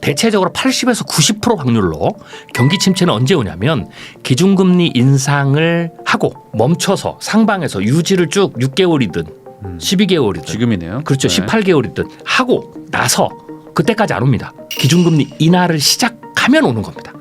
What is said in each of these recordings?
대체적으로 80에서 90% 확률로 경기 침체는 언제 오냐면 기준금리 인상을 하고 멈춰서 상방에서 유지를 쭉 6개월이든 12개월이든 지금이네요. 그렇죠. 네. 18개월이든 하고 나서 그때까지 안 옵니다. 기준금리 인하를 시작하면 오는 겁니다.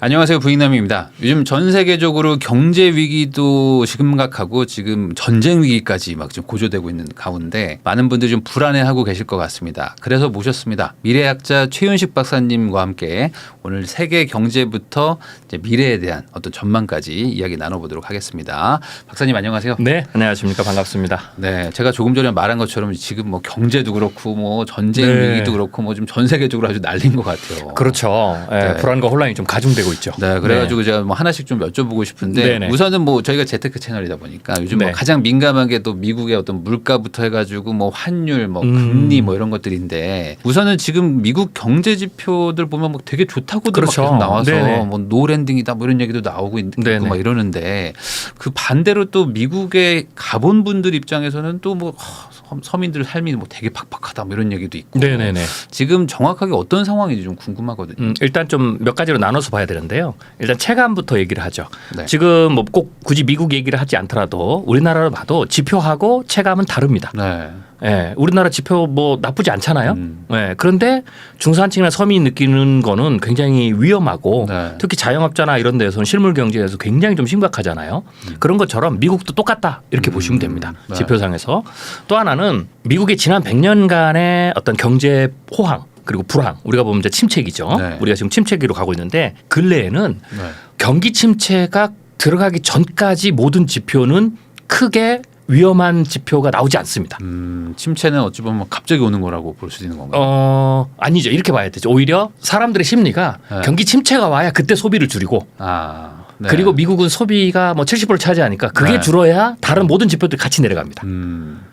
안녕하세요, 부익남입니다. 요즘 전 세계적으로 경제 위기도 심각하고 지금 전쟁 위기까지 막 좀 고조되고 있는 가운데 많은 분들이 좀 불안해하고 계실 것 같습니다. 그래서 모셨습니다. 미래학자 최윤식 박사님과 함께 오늘 세계 경제부터 이제 미래에 대한 어떤 전망까지 이야기 나눠보도록 하겠습니다. 박사님 안녕하세요. 네, 안녕하십니까. 반갑습니다. 네, 제가 조금 전에 말한 것처럼 지금 뭐 경제도 그렇고 뭐 전쟁 네. 위기도 그렇고 뭐 좀 전 세계적으로 아주 난린 것 같아요. 그렇죠. 네. 불안과 혼란이 좀 가중되고 있죠. 네, 그래가지고 제가 뭐 하나씩 좀 여쭤보고 싶은데 네네. 우선은 뭐 저희가 재테크 채널이다 보니까 요즘 네. 뭐 가장 민감한 게 또 미국의 어떤 물가부터 해가지고 뭐 환율, 뭐 금리 뭐 이런 것들인데 우선은 지금 미국 경제 지표들 보면 뭐 되게 좋다고도 그렇죠. 막 계속 나와서 네네. 뭐 노랜딩이다 뭐 이런 얘기도 나오고 있고 네네. 막 이러는데 그 반대로 또 미국의 가본 분들 입장에서는 또 뭐 서민들 삶이 뭐 되게 팍팍하다 뭐 이런 얘기도 있고 네네네. 지금 정확하게 어떤 상황인지 좀 궁금하거든요. 일단 좀 몇 가지로 나눠서 봐야 되는데요. 일단 체감부터 얘기를 하죠. 네. 지금 뭐 꼭 굳이 미국 얘기를 하지 않더라도 우리나라로 봐도 지표하고 체감은 다릅니다. 네. 예, 우리나라 지표 뭐 나쁘지 않잖아요. 예, 그런데 중산층이나 서민이 느끼는 거는 굉장히 위험하고 네. 특히 자영업자나 이런 데서는 실물 경제에서 굉장히 좀 심각하잖아요. 그런 것처럼 미국도 똑같다 이렇게 보시면 됩니다. 네. 지표상에서. 또 하나는 미국의 지난 100년간의 어떤 경제 호황 그리고 불황 우리가 보면 이제 침체기죠. 네. 우리가 지금 침체기로 가고 있는데 근래에는 네. 경기 침체가 들어가기 전까지 모든 지표는 크게 위험한 지표가 나오지 않습니다. 침체는 어찌 보면 갑자기 오는 거라고 볼 수도 있는 건가요? 아니죠. 이렇게 봐야 되죠. 오히려 사람들의 심리가 네. 경기 침체가 와야 그때 소비를 줄이고 네. 그리고 미국은 소비가 뭐 70%를 차지하니까 그게 네. 줄어야 다른 모든 지표들이 같이 내려갑니다.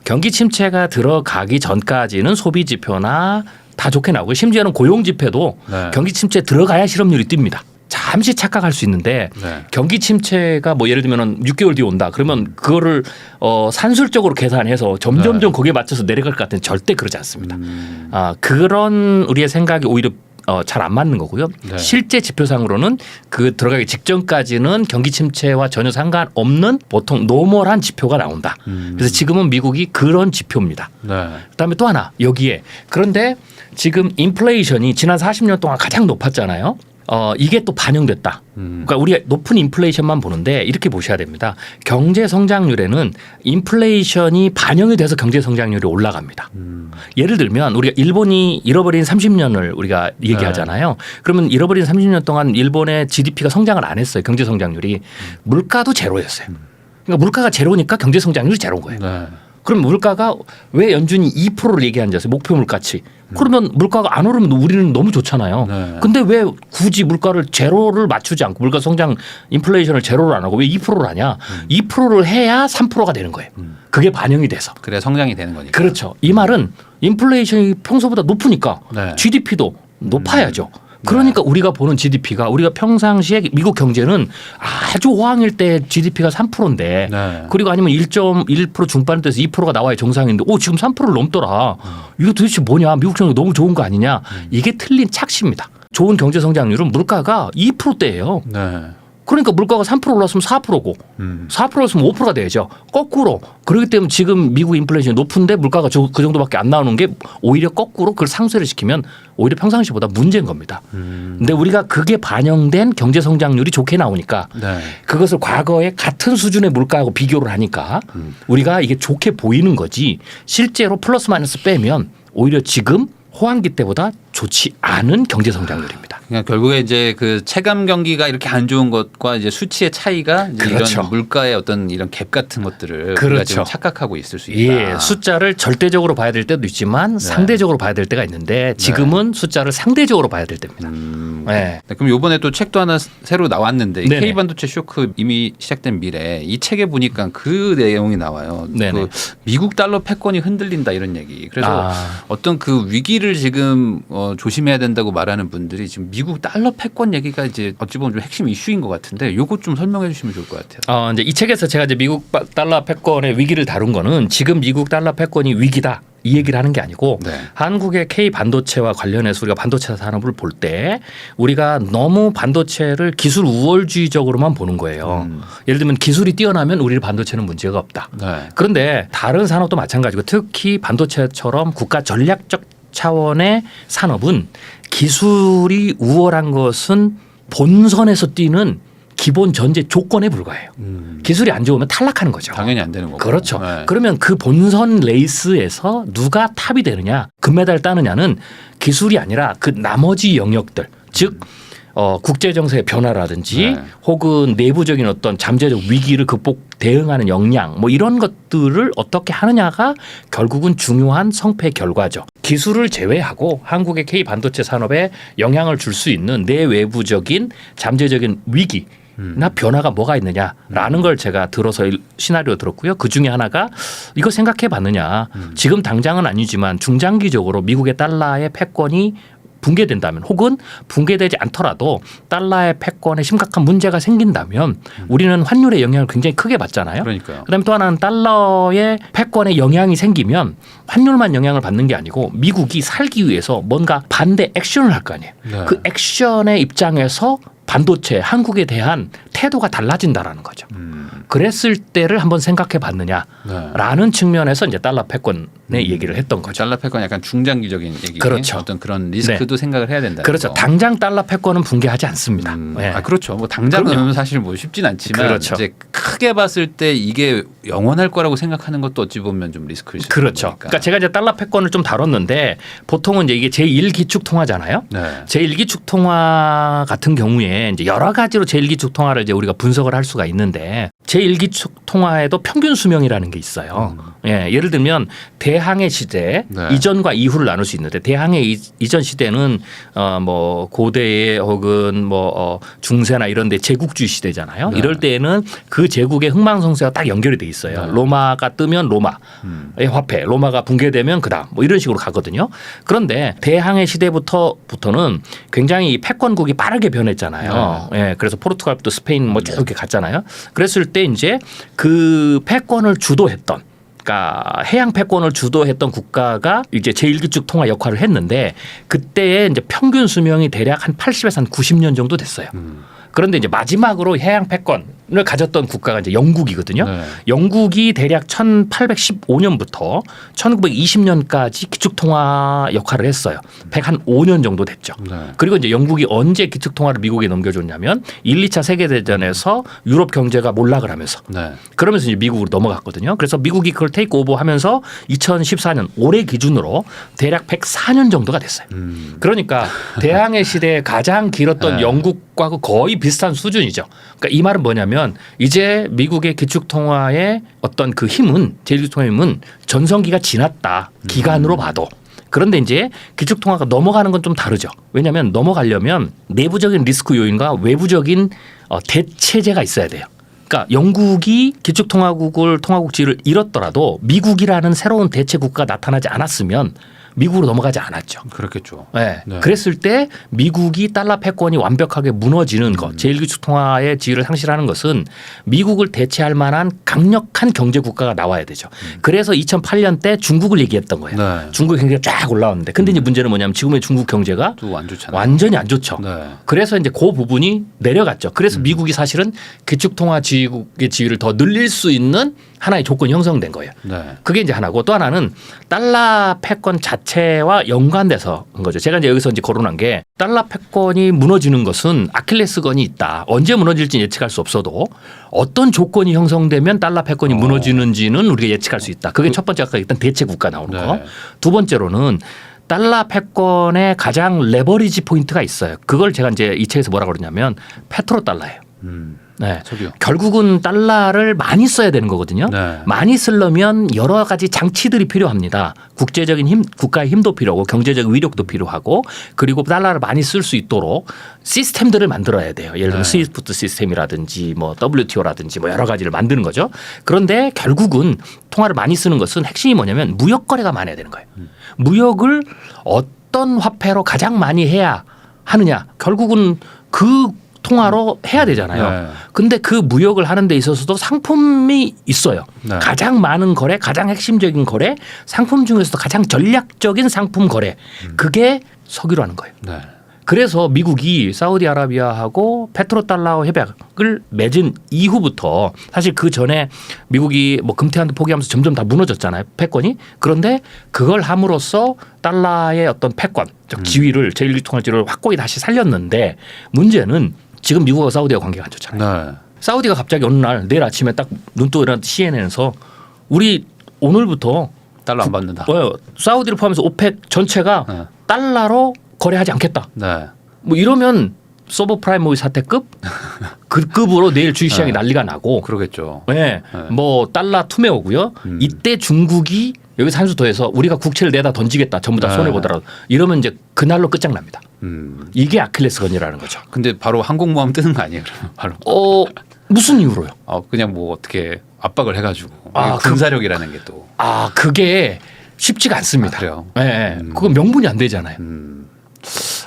경기 침체가 들어가기 전까지는 소비 지표나 다 좋게 나오고 심지어는 고용 지표도 네. 경기 침체 들어가야 실업률이 뜁니다. 잠시 착각할 수 있는데 네. 경기 침체가 뭐 예를 들면 6개월 뒤에 온다. 그러면 그거를 산술적으로 계산해서 점점점 거기에 맞춰서 내려갈 것 같은 절대 그러지 않습니다. 그런 우리의 생각이 오히려 잘 안 맞는 거고요. 네. 실제 실제 지표상으로는 그 들어가기 직전까지는 경기 침체와 전혀 상관없는 보통 노멀한 지표가 나온다. 그래서 지금은 미국이 그런 지표입니다. 네. 그다음에 또 하나 여기에 그런데 지금 인플레이션이 지난 40년 동안 가장 높았잖아요. 이게 또 반영됐다. 그러니까 우리가 높은 인플레이션만 보는데 이렇게 보셔야 됩니다. 경제 성장률에는 인플레이션이 반영이 돼서 경제 성장률이 올라갑니다. 예를 들면 우리가 일본이 잃어버린 30년을 우리가 얘기하잖아요. 그러면 잃어버린 30년 동안 일본의 GDP가 성장을 안 했어요. 경제 성장률이. 물가도 제로였어요. 그러니까 물가가 제로니까 경제 성장률이 제로인 거예요. 네. 그럼 물가가 왜 연준이 2%를 얘기하는지 아세요? 목표 물가치. 그러면 물가가 안 오르면 우리는 너무 좋잖아요. 네. 근데 왜 굳이 물가를 제로를 맞추지 않고 물가 성장 인플레이션을 제로를 안 하고 왜 2%를 하냐? 2%를 해야 3%가 되는 거예요. 그게 반영이 돼서. 그래야 성장이 되는 거니까. 그렇죠. 이 말은 인플레이션이 평소보다 높으니까 네. GDP도 높아야죠. 그러니까 우리가 보는 GDP가 우리가 평상시에 미국 경제는 아주 호황일 때 GDP가 3%인데 네. 그리고 아니면 1.1% 중반대에서 2%가 나와야 정상인데 지금 3%를 넘더라. 이거 도대체 뭐냐. 미국 경제 너무 좋은 거 아니냐. 이게 틀린 착시입니다. 좋은 경제 성장률은 물가가 2%대예요. 네. 그러니까 물가가 3% 올랐으면 4%고 4% 올랐으면 5%가 돼야죠. 거꾸로. 그렇기 때문에 지금 미국 인플레이션이 높은데 물가가 그 정도밖에 안 나오는 게 오히려 거꾸로 그걸 상쇄를 시키면 오히려 평상시보다 문제인 겁니다. 근데 우리가 그게 반영된 경제 성장률이 좋게 나오니까 네. 그것을 과거에 같은 수준의 물가하고 비교를 하니까 우리가 이게 좋게 보이는 거지 실제로 플러스 마이너스 빼면 오히려 지금 호황기 때보다 좋지 않은 경제 성장률입니다. 그러니까 결국에 이제 그 체감 경기가 이렇게 안 좋은 것과 이제 수치의 차이가 이제 그렇죠. 이런 물가의 어떤 이런 갭 같은 것들을 우리가 그렇죠. 지금 착각하고 있을 수 있다. 예, 숫자를 절대적으로 봐야 될 때도 있지만 상대적으로 봐야 될 때가 있는데 지금은 숫자를 상대적으로 봐야 될 때입니다. 네. 네, 그럼 이번에 또 책도 하나 새로 나왔는데 네네. K반도체 쇼크 이미 시작된 미래 이 책에 보니까 그 내용이 나와요. 네네. 그 미국 달러 패권이 흔들린다 이런 얘기. 그래서 아. 어떤 그 위기를 지금 조심해야 된다고 말하는 분들이 지금 미국 달러 패권 얘기가 이제 어찌 보면 좀 핵심 이슈인 것 같은데 요것 좀 설명해 주시면 좋을 것 같아요. 이제 이 책에서 제가 이제 미국 달러 패권의 위기를 다룬 거는 지금 미국 달러 패권이 위기다. 이 얘기를 하는 게 아니고 네. 한국의 K 반도체와 관련해서 우리가 반도체 산업을 볼 때 우리가 너무 반도체를 기술 우월주의적으로만 보는 거예요. 예를 들면 기술이 뛰어나면 우리 반도체는 문제가 없다. 네. 그런데 다른 산업도 마찬가지고 특히 반도체처럼 국가 전략적 차원의 산업은 기술이 우월한 것은 본선에서 뛰는 기본 전제 조건에 불과해요. 기술이 안 좋으면 탈락하는 거죠. 당연히 안 되는 거고. 그렇죠. 네. 그러면 그 본선 레이스에서 누가 탑이 되느냐, 금메달 따느냐는 기술이 아니라 그 나머지 영역들, 즉 국제 정세의 변화라든지 네. 혹은 내부적인 어떤 잠재적 위기를 극복 대응하는 역량 뭐 이런 것들을 어떻게 하느냐가 결국은 중요한 성패 결과죠. 기술을 제외하고 한국의 K 반도체 산업에 영향을 줄 수 있는 내외부적인 잠재적인 위기 나 변화가 뭐가 있느냐라는 걸 제가 들어서 시나리오 들었고요. 그 중에 하나가 이거 생각해 봤느냐. 지금 당장은 아니지만 중장기적으로 미국의 달러의 패권이 붕괴된다면 혹은 붕괴되지 않더라도 달러의 패권에 심각한 문제가 생긴다면 우리는 환율의 영향을 굉장히 크게 받잖아요. 그러니까요. 그다음에 또 하나는 달러의 패권에 영향이 생기면 환율만 영향을 받는 게 아니고 미국이 살기 위해서 뭔가 반대 액션을 할 거 아니에요. 네. 그 액션의 입장에서 반도체 한국에 대한 태도가 달라진다라는 거죠. 그랬을 때를 한번 생각해 봤느냐라는 네. 측면에서 이제 달러 패권의 얘기를 했던 거죠. 달러 패권 약간 중장기적인 얘기. 그렇죠. 어떤 그런 리스크도 생각을 해야 된다. 그렇죠. 당장 달러 패권은 붕괴하지 않습니다. 네. 아, 그렇죠. 뭐 당장은 그럼요. 사실 뭐 쉽진 않지만 그렇죠. 이제 크게 봤을 때 이게 영원할 거라고 생각하는 것도 어찌 보면 좀 리스크일 수 있는 그렇죠. 거니까. 그러니까 제가 이제 달러 패권을 좀 다뤘는데 보통은 이제 이게 제1기축 통화잖아요. 네. 제1기축 통화 같은 경우에 이제 여러 가지로 제1기축 통화를 이제 우리가 분석을 할 수가 있는데 제1기축 통화에도 평균 수명이라는 게 있어요. 예, 예를 들면 대항해 시대 네. 이전과 이후를 나눌 수 있는데 대항해 이전 시대는 뭐 고대에 혹은 뭐 중세나 이런 데 제국주의 시대잖아요. 네. 이럴 때에는 그 제국의 흥망성쇠가 딱 연결이 돼 있어요. 네. 로마가 뜨면 로마의 화폐, 로마가 붕괴되면 그다음 뭐 이런 식으로 가거든요. 그런데 대항해 시대부터는 굉장히 이 패권국이 빠르게 변했잖아요. 예, 그래서 포르투갈부터 스페인 뭐 쭉 이렇게 갔잖아요. 그랬을 때 이제 그 패권을 주도했던 그러니까 해양 패권을 주도했던 국가가 이제 제1기축 통화 역할을 했는데 그때의 이제 평균 수명이 대략 한 80에서 한 90년 정도 됐어요. 그런데 이제 마지막으로 해양 패권을 가졌던 국가가 이제 영국이거든요. 네. 영국이 대략 1815년부터 1920년까지 기축통화 역할을 했어요. 105년 정도 됐죠. 네. 그리고 이제 영국이 언제 기축통화를 미국에 넘겨줬냐면 1, 2차 세계대전에서 유럽 경제가 몰락을 하면서 네. 그러면서 이제 미국으로 넘어갔거든요. 그래서 미국이 그걸 테이크 오버 하면서 2014년 올해 기준으로 대략 104년 정도가 됐어요. 그러니까 대항해 시대에 가장 길었던 네. 영국과 거의 비슷한 수준이죠. 그러니까 이 말은 뭐냐면 이제 미국의 기축통화의 어떤 그 힘은 제1기축통화의 힘은 전성기가 지났다. 기간으로 봐도. 그런데 이제 기축통화가 넘어가는 건 좀 다르죠. 왜냐하면 넘어가려면 내부적인 리스크 요인과 외부적인 대체제가 있어야 돼요. 그러니까 영국이 기축통화국을 통화국 지위를 잃었더라도 미국이라는 새로운 대체 국가가 나타나지 않았으면 미국으로 넘어가지 않았죠. 그렇겠죠. 네. 네. 그랬을 때 미국이 달러 패권이 완벽하게 무너지는 것, 제1기축 통화의 지위를 상실하는 것은 미국을 대체할 만한 강력한 경제 국가가 나와야 되죠. 그래서 2008년 때 중국을 얘기했던 거예요. 네. 중국 경제가 쫙 올라왔는데 근데 이제 문제는 뭐냐면 지금의 중국 경제가 또 안 좋잖아요. 완전히 안 좋죠. 네. 그래서 이제 그 부분이 내려갔죠. 그래서 미국이 사실은 기축통화 지위국의 지위를 더 늘릴 수 있는 하나의 조건이 형성된 거예요. 네. 그게 이제 하나고 또 하나는 달러 패권 자체와 연관돼서 한 거죠. 제가 이제 여기서 이제 거론한 게 달러 패권이 무너지는 것은 아킬레스건이 있다. 언제 무너질지 예측할 수 없어도 어떤 조건이 형성되면 달러 패권이 무너지는지는 우리가 예측할 수 있다. 그게 첫 번째 아까 일단 대체 국가 나오는 네. 거. 두 번째로는 달러 패권의 가장 레버리지 포인트가 있어요. 그걸 제가 이제 이 책에서 뭐라고 그러냐면 페트로 달러예요. 네. 저기요. 결국은 달러를 많이 써야 되는 거거든요. 네. 많이 쓰려면 여러 가지 장치들이 필요합니다. 국제적인 힘, 국가의 힘도 필요하고 경제적 위력도 필요하고 그리고 달러를 많이 쓸 수 있도록 시스템들을 만들어야 돼요. 예를 들면 네. 스위프트 시스템이라든지 뭐 WTO라든지 뭐 여러 가지를 만드는 거죠. 그런데 결국은 통화를 많이 쓰는 것은 핵심이 뭐냐면 무역 거래가 많아야 되는 거예요. 무역을 어떤 화폐로 가장 많이 해야 하느냐. 결국은 그 통화로 해야 되잖아요. 네. 근데 그 무역을 하는 데 있어서도 상품이 있어요. 네. 가장 많은 거래, 가장 핵심적인 거래, 상품 중에서도 가장 전략적인 상품 거래. 그게 석유라는 거예요. 네. 그래서 미국이 사우디아라비아하고 페트로달러 협약을 맺은 이후부터 사실 그 전에 미국이 뭐 금태한도 포기하면서 점점 다 무너졌잖아요. 패권이. 그런데 그걸 함으로써 달러의 어떤 패권, 즉 지위를 제1기통할지를 확고히 다시 살렸는데 문제는 지금 미국과 사우디와 관계가 안 좋잖아요. 네. 사우디가 갑자기 어느 날 내일 아침에 딱 눈 뜨고 일어났는데 CNN에서 우리 오늘부터 달러 안 받는다. 사우디를 포함해서 오펙 전체가 네. 달러로 거래하지 않겠다. 네. 뭐 이러면 서브프라임 모의 사태급 그 급으로 내일 주식시장이 네. 난리가 나고 그러겠죠. 네. 뭐 달러 투매 오고요. 이때 중국이 여기서 한 수 더해서 우리가 국채를 내다 던지겠다. 전부 다 네. 손해보더라도 이러면 이제 그날로 끝장납니다. 이게 아킬레스건이라는 거죠. 근데 바로 항공모함 뜨는 거 아니에요? 그러면 바로. 무슨 이유로요? 그냥 뭐 어떻게 압박을 해가지고 아, 군사력이라는 게 또. 그게 쉽지가 않습니다. 그래요? 네. 그건 명분이 안 되잖아요.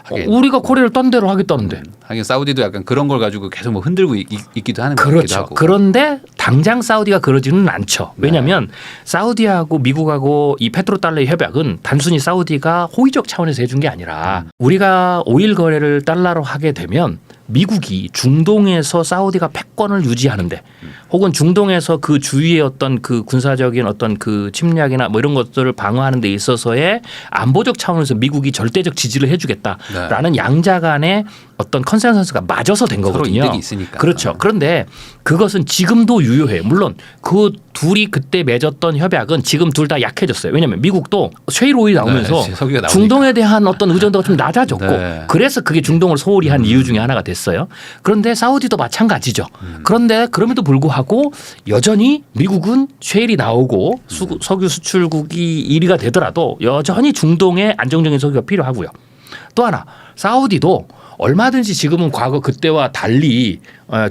하긴. 우리가 코리아를 딴 대로 하겠다는데. 하긴 사우디도 약간 그런 걸 가지고 계속 뭐 흔들고 있기도 하는 것 같기도 그렇죠. 하고. 그런데 당장 사우디가 그러지는 않죠. 왜냐하면 사우디하고 미국하고 이 페트로달러의 협약은 단순히 사우디가 호의적 차원에서 해준 게 아니라 우리가 오일 거래를 달러로 하게 되면 미국이 중동에서 사우디가 패권을 유지하는데 혹은 중동에서 그 주위의 어떤 그 군사적인 어떤 그 침략이나 뭐 이런 것들을 방어하는 데 있어서의 안보적 차원에서 미국이 절대적 지지를 해주겠다라는 양자 간의 어떤 컨센서스가 맞아서 된 서로 거거든요. 이득이 있으니까. 그렇죠. 그런데 그것은 지금도 유효해요. 물론 그 둘이 그때 맺었던 협약은 지금 둘 다 약해졌어요. 왜냐하면 미국도 셰일 오일 나오면서 네, 석유가 나오니까. 중동에 대한 어떤 의존도가 좀 낮아졌고 네. 그래서 그게 중동을 소홀히 한 이유 중에 하나가 됐어요. 그런데 사우디도 마찬가지죠. 그런데 그럼에도 불구하고 여전히 미국은 셰일이 나오고 석유 수출국이 1위가 되더라도 여전히 중동에 안정적인 석유가 필요하고요. 또 하나 사우디도 얼마든지 지금은 과거 그때와 달리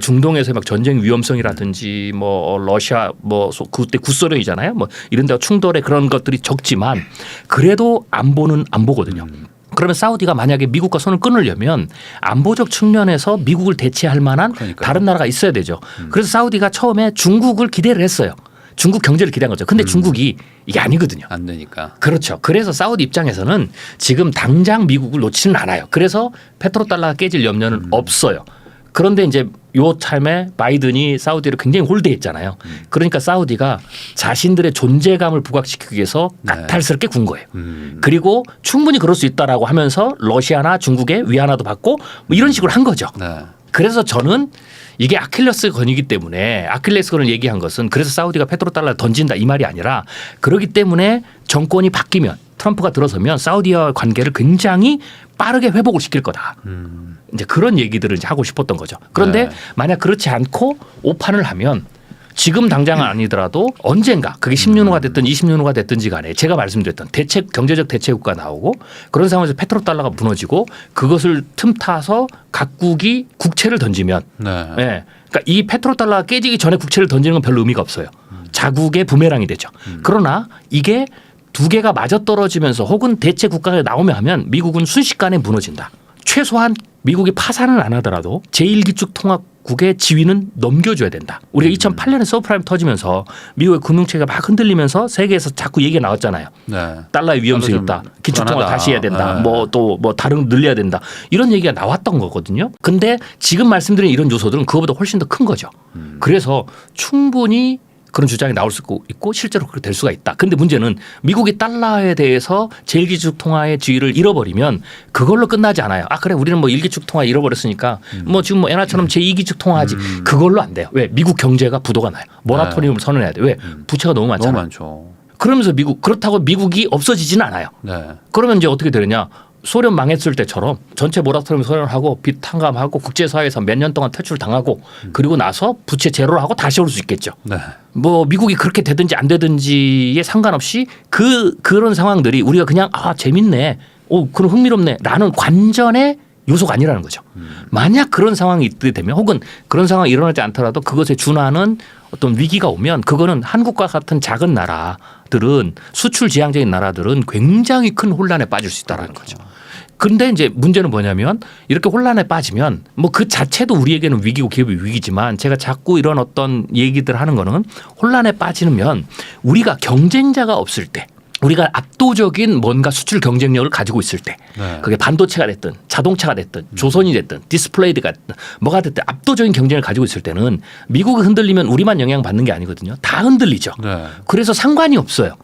중동에서 막 전쟁 위험성이라든지 뭐 러시아 뭐 그때 구소련이잖아요. 뭐 이런 데 충돌의 그런 것들이 적지만 그래도 안보는 안보거든요. 그러면 사우디가 만약에 미국과 손을 끊으려면 안보적 측면에서 미국을 대체할 만한 그러니까요. 다른 나라가 있어야 되죠. 그래서 사우디가 처음에 중국을 기대를 했어요. 중국 경제를 기대한 거죠. 근데 중국이 이게 아니거든요. 안 되니까. 그렇죠. 그래서 사우디 입장에서는 지금 당장 미국을 놓지는 않아요. 그래서 페트로달러가 깨질 염려는 없어요. 그런데 이제 요 타임에 바이든이 사우디를 굉장히 홀대했잖아요. 그러니까 사우디가 자신들의 존재감을 부각시키기 위해서 까탈스럽게 군 거예요. 그리고 충분히 그럴 수 있다라고 하면서 러시아나 중국의 위안화도 받고 뭐 이런 식으로 한 거죠. 네. 그래서 저는 이게 아킬레스건이기 때문에 아킬레스건을 얘기한 것은 그래서 사우디가 페트로달러를 던진다 이 말이 아니라 그렇기 때문에 정권이 바뀌면 트럼프가 들어서면 사우디와의 관계를 굉장히 빠르게 회복을 시킬 거다. 이제 그런 얘기들을 이제 하고 싶었던 거죠. 그런데 네. 만약 그렇지 않고 오판을 하면 지금 당장은 아니더라도 언젠가 그게 10년 후가 됐든 20년 후가 됐든지 간에 제가 말씀드렸던 경제적 대체국가 나오고 그런 상황에서 페트로달러가 무너지고 그것을 틈타서 각국이 국채를 던지면 네. 네. 그러니까 이 페트로달러가 깨지기 전에 국채를 던지는 건 별로 의미가 없어요. 자국의 부메랑이 되죠. 그러나 이게 두 개가 맞아떨어지면서 혹은 대체 국가가 나오면 하면 미국은 순식간에 무너진다. 최소한 미국이 파산을 안 하더라도 제1기축 통화국의 지위는 넘겨줘야 된다. 우리가 2008년에 서브프라임 터지면서 미국의 금융체계가 막 흔들리면서 세계에서 자꾸 얘기가 나왔잖아요. 네. 달러의 위험성이 좀 있다. 기축통화 불안하다. 다시 해야 된다. 네. 뭐 또 뭐 다른 늘려야 된다. 이런 얘기가 나왔던 거거든요. 근데 지금 말씀드린 이런 요소들은 그거보다 훨씬 더 큰 거죠. 그래서 충분히 그런 주장이 나올 수 있고 실제로 그렇게 될 수가 있다. 근데 문제는 미국이 달러에 대해서 제1기축 통화의 지위를 잃어버리면 그걸로 끝나지 않아요. 그래 우리는 뭐 1기축 통화 잃어버렸으니까 뭐 지금 뭐 엔화처럼 제2기축 통화하지. 그걸로 안 돼요. 왜? 미국 경제가 부도가 나요. 모라토리움을 선언해야 돼. 왜? 부채가 너무 많잖아요. 너무 많죠. 그러면서 그렇다고 미국이 없어지지는 않아요. 네. 그러면 이제 어떻게 되느냐. 소련 망했을 때처럼 전체 모라토리움 선언하고 빚 탕감하고 국제사회에서 몇 년 동안 퇴출 당하고 그리고 나서 부채 제로를 하고 다시 올 수 있겠죠. 네. 뭐 미국이 그렇게 되든지 안 되든지에 상관없이 그런 상황들이 우리가 그냥 재밌네. 그럼 흥미롭네라는 관전의 요소가 아니라는 거죠. 만약 그런 상황이 있게 되면 혹은 그런 상황이 일어나지 않더라도 그것에 준하는 어떤 위기가 오면 그거는 한국과 같은 작은 나라들은 수출 지향적인 나라들은 굉장히 큰 혼란에 빠질 수 있다는 거죠. 근데 이제 문제는 뭐냐면 이렇게 혼란에 빠지면 뭐 그 자체도 우리에게는 위기고 기업이 위기지만 제가 자꾸 이런 어떤 얘기들 하는 거는 혼란에 빠지면 우리가 경쟁자가 없을 때 우리가 압도적인 뭔가 수출 경쟁력을 가지고 있을 때 그게 반도체가 됐든 자동차가 됐든 조선이 됐든 디스플레이가 됐든 뭐가 됐든 압도적인 경쟁을 가지고 있을 때는 미국이 흔들리면 우리만 영향받는 게 아니거든요. 다 흔들리죠. 그래서 상관이 없어요.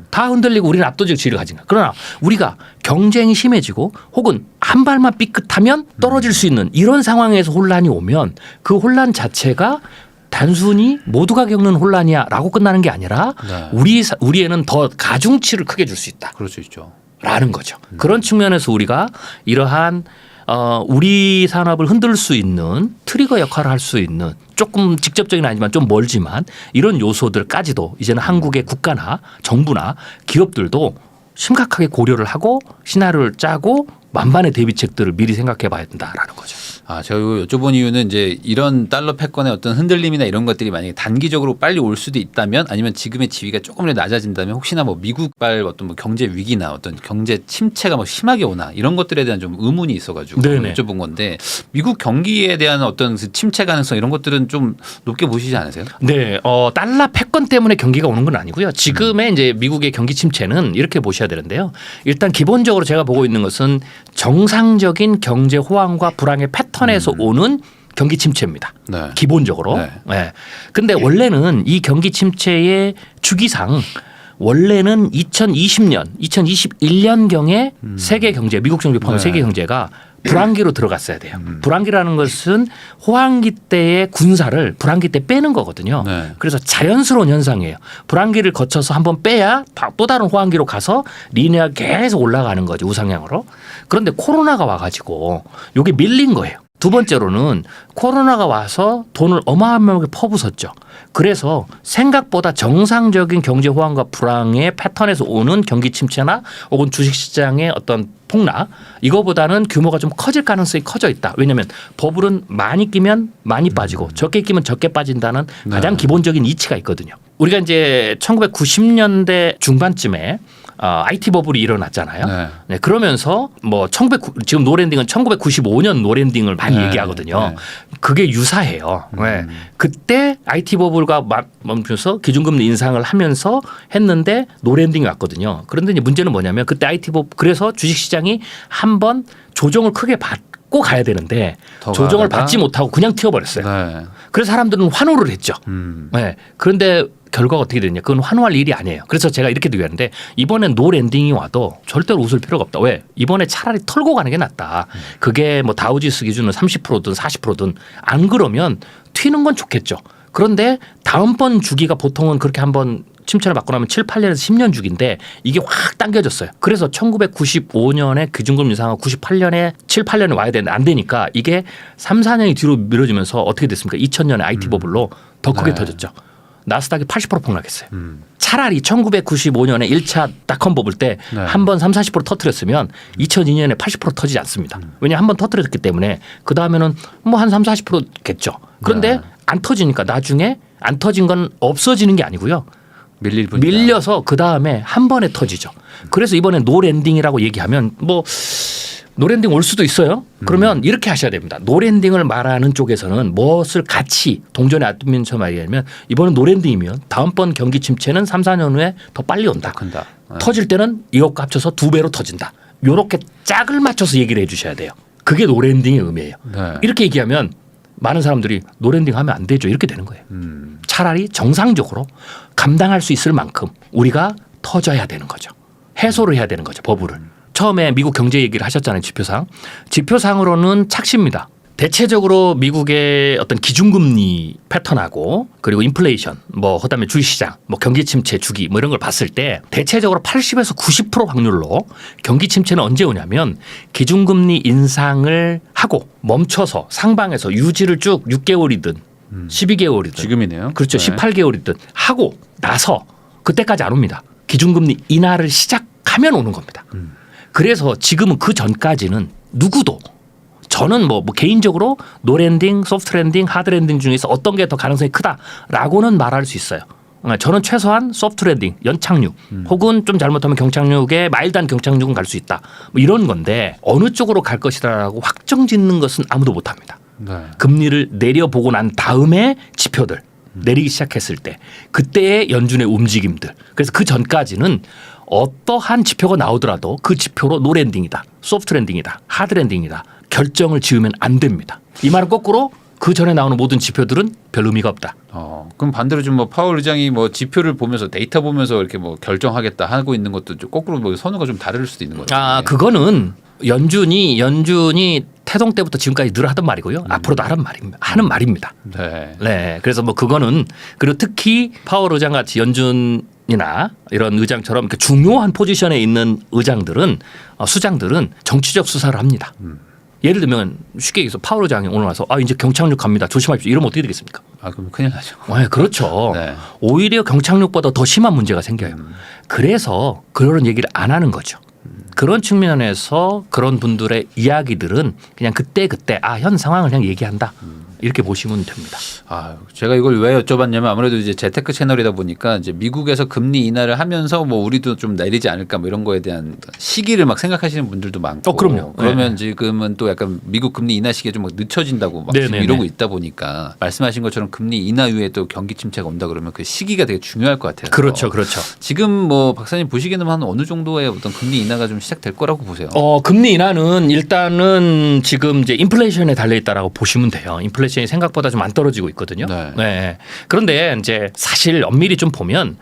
다 흔들리고 우리는 압도적 지위를 가진 거야. 그러나 우리가 경쟁이 심해지고 혹은 한 발만 삐끗하면 떨어질 수 있는 이런 상황에서 혼란이 오면 그 혼란 자체가 단순히 모두가 겪는 혼란이야라고 끝나는 게 아니라 우리에는 더 가중치를 크게 줄 수 있다. 그럴 수 있죠. 라는 거죠. 그런 측면에서 우리가 이러한 우리 산업을 흔들 수 있는 트리거 역할을 할 수 있는 조금 직접적인 아니지만 좀 멀지만 이런 요소들까지도 이제는 한국의 국가나 정부나 기업들도 심각하게 고려를 하고 시나리오를 짜고 만반의 대비책들을 미리 생각해 봐야 된다라는 거죠. 제가 이거 여쭤본 이유는 이제 이런 달러 패권의 어떤 흔들림이나 이런 것들이 만약에 단기적으로 빨리 올 수도 있다면 아니면 지금의 지위가 조금이라도 낮아진다면 혹시나 뭐 미국발 어떤 뭐 경제 위기나 어떤 경제 침체가 뭐 심하게 오나 이런 것들에 대한 좀 의문이 있어가지고 여쭤본 건데 미국 경기에 대한 어떤 침체 가능성 이런 것들은 좀 높게 보시지 않으세요? 네, 달러 패권 때문에 경기가 오는 건 아니고요. 지금의 이제 미국의 경기 침체는 이렇게 보셔야 되는데요. 일단 기본적으로 제가 보고 있는 것은 정상적인 경제 호황과 불황의 패턴에서 오는 경기 침체입니다. 기본적으로. 근데 원래는 이 경기 침체의 주기상 원래는 2020년, 2021년경에 세계 경제, 미국 정부 포함 세계 경제가 불황기로 들어갔어야 돼요. 불황기라는 것은 호황기 때의 군사를 불황기 때 빼는 거거든요. 그래서 자연스러운 현상이에요. 불황기를 거쳐서 한번 빼야 또 다른 호황기로 가서 리니어하게 계속 올라가는 거죠. 우상향으로. 그런데 코로나가 와가지고 이게 밀린 거예요. 두 번째로는 코로나가 와서 돈을 어마어마하게 퍼부었죠. 그래서 생각보다 정상적인 경제 호황과 불황의 패턴에서 오는 경기 침체나 혹은 주식시장의 어떤 폭락 이거보다는 규모가 좀 커질 가능성이 커져 있다. 왜냐하면 버블은 많이 끼면 많이 빠지고 적게 끼면 적게 빠진다는 가장 기본적인 이치가 있거든요. 우리가 이제 1990년대 중반쯤에 IT 버블이 일어났잖아요. 그러면서 뭐 지금 노랜딩은 1995년 노랜딩을 많이 얘기하거든요. 그게 유사해요. 그때 IT 버블과 멈춰서 기준금리 인상을 하면서 했는데 노랜딩이 왔거든요. 그런데 이제 문제는 뭐냐면 그때 IT 버블 그래서 주식시장이 한번 조정을 크게 받고 가야 되는데 조정을 받지 못하고 그냥 튀어버렸어요. 그래서 사람들은 환호를 했죠. 그런데 결과가 어떻게 됐냐? 그건 환호할 일이 아니에요. 그래서 제가 이렇게 얘기하는데 이번엔 노 랜딩이 와도 절대로 웃을 필요가 없다. 왜? 이번에 차라리 털고 가는 게 낫다. 그게 뭐 다우지수 기준으로 30%든 40%든 안 그러면 튀는 건 좋겠죠. 그런데 다음번 주기가 보통은 그렇게 한번 침체를 받고 나면 7, 8년에서 10년 주기인데 이게 확 당겨졌어요. 그래서 1995년에 기준금리 인상하고 98년에 7, 8년에 와야 되는데 안 되니까 이게 3, 4년이 뒤로 미뤄지면서 어떻게 됐습니까? 2000년에 IT 버블로 더 크게 터졌죠. 나스닥이 80% 폭락했어요. 차라리 1995년에 1차 닷컴 버블 때 한 번 3, 40% 터뜨렸으면 2002년에 80% 터지지 않습니다. 왜냐하면 한 번 터뜨렸기 때문에 그다음에는 뭐 한 3, 40%겠죠. 그런데 안 터지니까 나중에 안 터진 건 없어지는 게 아니고요. 밀려서 그다음에 한 번에 터지죠. 그래서 이번에 노랜딩이라고 얘기하면 뭐 노랜딩 올 수도 있어요. 그러면 이렇게 하셔야 됩니다. 노랜딩을 말하는 쪽에서는 무엇을 같이 동전에 앞두면서 말하면 이번은 노랜딩이면 다음번 경기 침체는 3, 4년 후에 더 빨리 온다. 터질 때는 이것과 합쳐서 2배로 터진다. 이렇게 짝을 맞춰서 얘기를 해 주셔야 돼요. 그게 노랜딩의 의미예요. 이렇게 얘기하면 많은 사람들이 노랜딩 하면 안 되죠. 이렇게 되는 거예요. 차라리 정상적으로 감당할 수 있을 만큼 우리가 터져야 되는 거죠. 해소를 해야 되는 거죠. 버블을. 처음에 미국 경제 얘기를 하셨잖아요. 지표상. 지표상으로는 착시입니다. 대체적으로 미국의 어떤 기준금리 패턴하고 그리고 인플레이션 뭐 그다음에 주식시장 뭐 경기 침체 주기 뭐 이런 걸 봤을 때 대체적으로 80에서 90% 확률로 경기 침체는 언제 오냐면 기준금리 인상을 하고 멈춰서 상방에서 유지를 쭉 6개월이든 12개월이든 지금이네요. 그렇죠. 18개월이든 하고 나서 그때까지 안 옵니다. 기준금리 인하를 시작하면 오는 겁니다. 그래서 지금은 그 전까지는 누구도 저는 뭐 개인적으로 노랜딩, 소프트랜딩, 하드랜딩 중에서 어떤 게 더 가능성이 크다라고는 말할 수 있어요. 저는 최소한 소프트 랜딩, 연착륙 혹은 좀 잘못하면 경착륙에 마일드한 경착륙은 갈 수 있다. 뭐 이런 건데 어느 쪽으로 갈 것이라고 확정 짓는 것은 아무도 못합니다. 네. 금리를 내려보고 난 다음에 지표들 내리기 시작했을 때 그때의 연준의 움직임들. 그래서 그 전까지는 어떠한 지표가 나오더라도 그 지표로 노 랜딩이다. 소프트 랜딩이다. 하드 랜딩이다. 결정을 지으면 안 됩니다. 이 말은 거꾸로 그 전에 나오는 모든 지표들은 별 의미가 없다. 그럼 반대로 좀 뭐 파월 의장이 뭐 지표를 보면서 데이터 보면서 이렇게 뭐 결정하겠다 하고 있는 것도 좀 거꾸로 뭐 선호가 좀 다를 수도 있는 거죠. 그거는 연준이 태동 때부터 지금까지 늘 하던 말이고요. 앞으로도 하는 말입니다. 네. 네. 그래서 뭐 그거는 그리고 특히 파월 의장 같이 연준이나 이런 의장처럼 이렇게 중요한 포지션에 있는 의장들은 수장들은 정치적 수사를 합니다. 예를 들면 쉽게 얘기해서 파월 의장이 오늘 와서 이제 경착륙 갑니다. 조심하십시오. 이러면 어떻게 되겠습니까? 그럼 큰일 나죠. 네, 그렇죠. 네. 오히려 경착륙보다 더 심한 문제가 생겨요. 그래서 그런 얘기를 안 하는 거죠. 그런 측면에서 그런 분들의 이야기들은 그냥 그때 현 상황을 그냥 얘기한다. 이렇게 보시면 됩니다. 제가 이걸 왜 여쭤봤냐면 아무래도 이제 재테크 채널이다 보니까 이제 미국에서 금리 인하를 하면서 뭐 우리도 좀 내리지 않을까 뭐 이런 거에 대한 시기를 막 생각하시는 분들도 많고. 그럼요. 그러면 네. 지금은 또 약간 미국 금리 인하 시기가 좀 막 늦춰진다고 막 지금 이러고 있다 보니까 말씀하신 것처럼 금리 인하 이후에 또 경기 침체가 온다 그러면 그 시기가 되게 중요할 것 같아요. 그렇죠. 지금 뭐 박사님 보시기에는 한 어느 정도의 어떤 금리 인하가 좀 시작될 거라고 보세요? 금리 인하는 일단은 지금 이제 인플레이션에 달려 있다라고 보시면 돼요. 인플레이션이 생각보다 좀 안 떨어지고 있거든요. 네. 그런데 이제 사실 엄밀히 좀 보면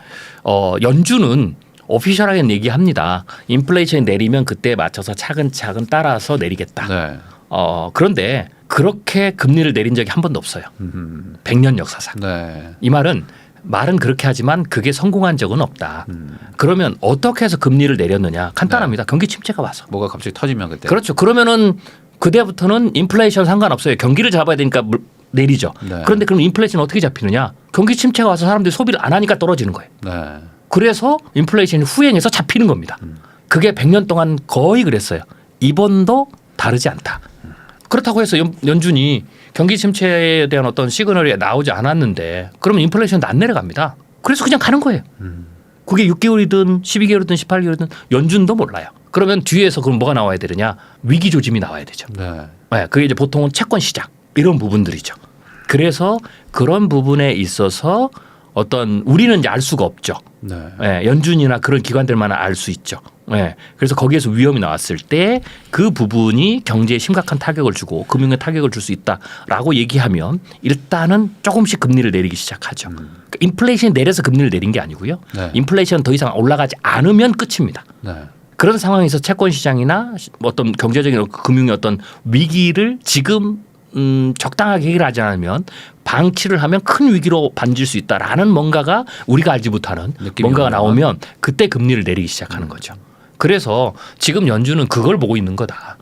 연준은 오피셜하게 얘기합니다. 인플레이션이 내리면 그때에 맞춰서 차근차근 따라서 내리겠다. 네. 그런데 그렇게 금리를 내린 적이 한 번도 없어요. 100년 역사상. 네. 이 말은 그렇게 하지만 그게 성공한 적은 없다. 그러면 어떻게 해서 금리를 내렸느냐? 간단합니다. 경기 침체가 와서. 뭐가 갑자기 터지면 그때. 그렇죠. 그러면은 그때부터는 인플레이션 상관없어요. 경기를 잡아야 되니까 내리죠. 네. 그런데 그럼 인플레이션 어떻게 잡히느냐? 경기 침체가 와서 사람들이 소비를 안 하니까 떨어지는 거예요. 네. 그래서 인플레이션이 후행해서 잡히는 겁니다. 그게 100년 동안 거의 그랬어요. 이번도 다르지 않다. 그렇다고 해서 연준이 경기 침체에 대한 어떤 시그널이 나오지 않았는데 그러면 인플레이션도 안 내려갑니다. 그래서 그냥 가는 거예요. 그게 6개월이든 12개월이든 18개월이든 연준도 몰라요. 그러면 뒤에서 그럼 뭐가 나와야 되느냐? 위기 조짐이 나와야 되죠. 네. 그게 이제 보통은 채권 시장 이런 부분들이죠. 그래서 그런 부분에 있어서 어떤 우리는 이제 알 수가 없죠. 네. 연준이나 그런 기관들만 알 수 있죠. 그래서 거기에서 위험이 나왔을 때 그 부분이 경제에 심각한 타격을 주고 금융에 타격을 줄 수 있다라고 얘기하면 일단은 조금씩 금리를 내리기 시작하죠. 그러니까 인플레이션이 내려서 금리를 내린 게 아니고요. 네. 인플레이션 더 이상 올라가지 않으면 끝입니다. 네. 그런 상황에서 채권 시장이나 어떤 경제적인 금융의 어떤 위기를 지금 적당하게 해결하지 않으면 방치를 하면 큰 위기로 번질 수 있다라는 뭔가가 우리가 알지 못하는 뭔가가 나오면 그때 금리를 내리기 시작하는 거죠. 그래서 지금 연준은 그걸 보고 있는 거다.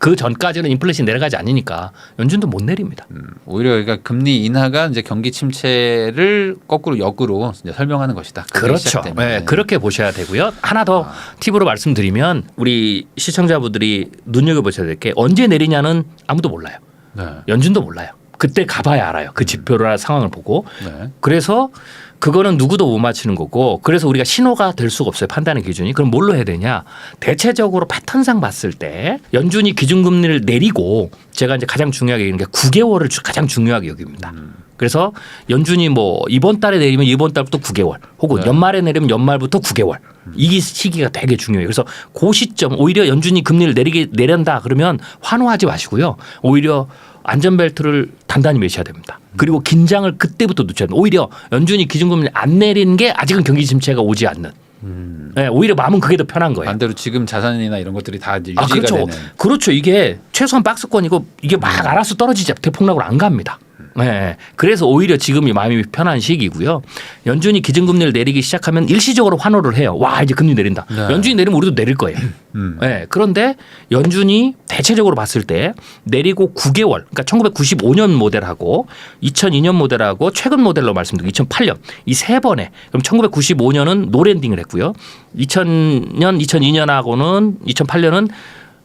그 전까지는 인플레이션이 내려가지 않으니까 연준도 못 내립니다. 오히려 그러니까 금리 인하가 이제 경기 침체를 거꾸로 역으로 이제 설명하는 것이다. 그렇죠. 네, 그렇게 보셔야 되고요. 하나 더 팁으로 말씀드리면 우리 시청자분들이 눈여겨보셔야 될 게 언제 내리냐는 아무도 몰라요. 네. 연준도 몰라요. 그때 가봐야 알아요. 그 지표나 상황을 보고. 네. 그래서 그거는 누구도 못 맞히는 거고 그래서 우리가 신호가 될 수가 없어요. 판단의 기준이. 그럼 뭘로 해야 되냐. 대체적으로 패턴상 봤을 때 연준이 기준금리를 내리고 제가 이제 가장 중요하게 여기는 게 9개월을 가장 중요하게 여깁니다. 그래서 연준이 뭐 이번 달에 내리면 이번 달부터 9개월 혹은 네. 연말에 내리면 연말부터 9개월 이 시기가 되게 중요해요. 그래서 그 시점 오히려 연준이 금리를 내린다 그러면 환호하지 마시고요. 오히려 안전벨트를 단단히 매셔야 됩니다. 그리고 긴장을 그때부터 놓쳐야 됩니다. 오히려 연준이 기준금리를 안 내리는 게 아직은 경기 침체가 오지 않는. 네, 오히려 마음은 그게 더 편한 거예요. 반대로 지금 자산이나 이런 것들이 다 이제 유지가 그렇죠. 되는. 그렇죠. 이게 최소한 박스권이고 이게 막 알아서 떨어지지 대폭락으로 안 갑니다. 네. 그래서 오히려 지금이 마음이 편한 시기고요. 연준이 기준금리를 내리기 시작하면 일시적으로 환호를 해요. 와 이제 금리 내린다. 네. 연준이 내리면 우리도 내릴 거예요. 네. 그런데 연준이 대체적으로 봤을 때 내리고 9개월 그러니까 1995년 모델하고 2002년 모델하고 최근 모델로 말씀드리고 2008년 이 세 번에 그럼 1995년은 노랜딩을 했고요. 2000년 2002년하고는 2008년은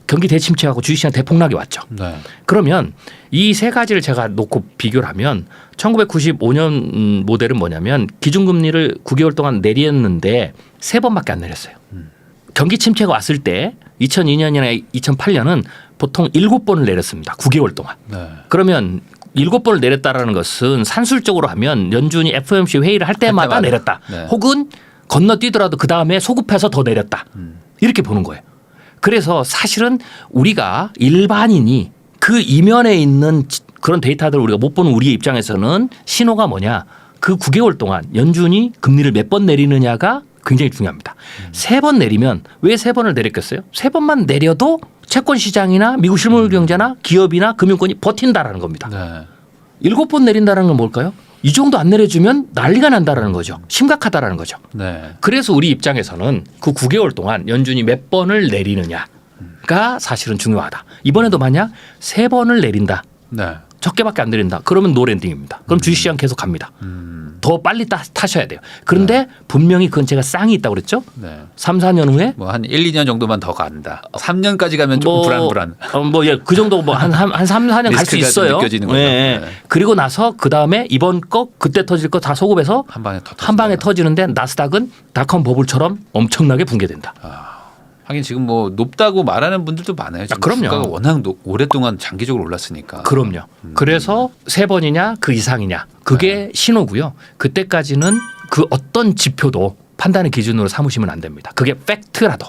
경기 대침체하고 주식시장 대폭락이 왔죠. 네. 그러면 이 세 가지를 제가 놓고 비교를 하면 1995년 모델은 뭐냐면 기준금리를 9개월 동안 내렸는데 3번밖에 안 내렸어요. 경기 침체가 왔을 때 2002년이나 2008년은 보통 7번을 내렸습니다. 9개월 동안. 네. 그러면 7번을 내렸다라는 것은 산술적으로 하면 연준이 FOMC 회의를 할 때마다 내렸다. 네. 혹은 건너뛰더라도 그다음에 소급해서 더 내렸다. 이렇게 보는 거예요. 그래서 사실은 우리가 일반인이 그 이면에 있는 그런 데이터들을 우리가 못 보는 우리의 입장에서는 신호가 뭐냐. 그 9개월 동안 연준이 금리를 몇 번 내리느냐가 굉장히 중요합니다. 3번 내리면 왜 3번을 내렸겠어요? 3번만 내려도 채권 시장이나 미국 실물 경제나 기업이나 금융권이 버틴다라는 겁니다. 네. 7번 내린다는 건 뭘까요? 이 정도 안 내려주면 난리가 난다라는 거죠. 심각하다라는 거죠. 네. 그래서 우리 입장에서는 그 9개월 동안 연준이 몇 번을 내리느냐가 사실은 중요하다. 이번에도 만약 3번을 내린다. 네. 적게밖에 안 내린다. 그러면 노랜딩입니다. 그럼 주식시장 계속 갑니다. 더 빨리 타셔야 돼요. 그런데 분명히 그건 제가 쌍이 있다고 그랬죠. 네. 3, 4년 후에 뭐 한 1, 2년 정도만 더 간다. 3년까지 가면 조금 불안. 그 정도 한 3, 4년 갈 수 리스크가 좀 있어요. 느껴지는 거죠. 네. 네. 그리고 나서 그다음에 이번 거 그때 터질 거 다 소급해서 한 방에 한 방에 터지는데 나스닥은 닷컴 버블처럼 엄청나게 붕괴된다. 하긴 지금 뭐 높다고 말하는 분들도 많아요. 지금 그럼요. 주가가 워낙 오랫동안 장기적으로 올랐으니까. 그럼요. 그래서 3번이냐 그 이상이냐 그게 신호고요. 그때까지는 그 어떤 지표도 판단의 기준으로 삼으시면 안 됩니다. 그게 팩트라도.